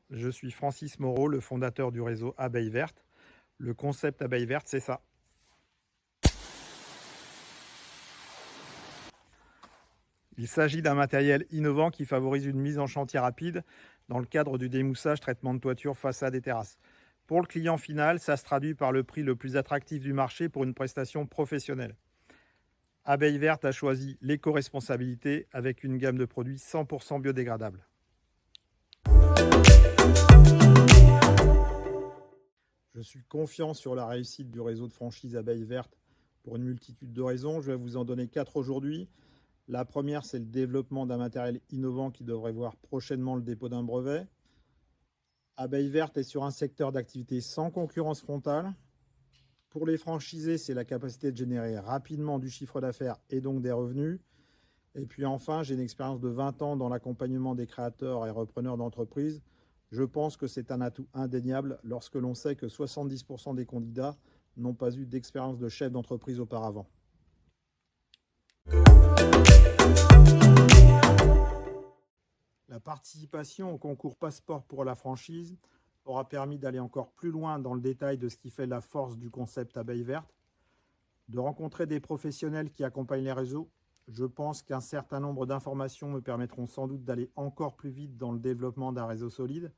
Je suis Francis Moreau, le fondateur du réseau Abeille Verte. Le concept Abeille Verte, c'est ça. Il s'agit d'un matériel innovant qui favorise une mise en chantier rapide dans le cadre du démoussage, traitement de toiture, façade et terrasse. Pour le client final, ça se traduit par le prix le plus attractif du marché pour une prestation professionnelle. Abeille Verte a choisi l'éco-responsabilité avec une gamme de produits 100% biodégradables. Je suis confiant sur la réussite du réseau de franchise Abeille Verte pour une multitude de raisons. Je vais vous en donner 4 aujourd'hui. La première, c'est le développement d'un matériel innovant qui devrait voir prochainement le dépôt d'un brevet. Abeille Verte est sur un secteur d'activité sans concurrence frontale. Pour les franchisés, c'est la capacité de générer rapidement du chiffre d'affaires et donc des revenus. Et puis enfin, j'ai une expérience de 20 ans dans l'accompagnement des créateurs et repreneurs d'entreprises. Je pense que c'est un atout indéniable lorsque l'on sait que 70% des candidats n'ont pas eu d'expérience de chef d'entreprise auparavant. La participation au concours Passeport pour la franchise aura permis d'aller encore plus loin dans le détail de ce qui fait la force du concept Abeille Verte, de rencontrer des professionnels qui accompagnent les réseaux. Je pense qu'un certain nombre d'informations me permettront sans doute d'aller encore plus vite dans le développement d'un réseau solide.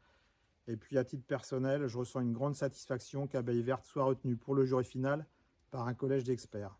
Et puis à titre personnel, je ressens une grande satisfaction qu'Abeille Verte soit retenue pour le jury final par un collège d'experts.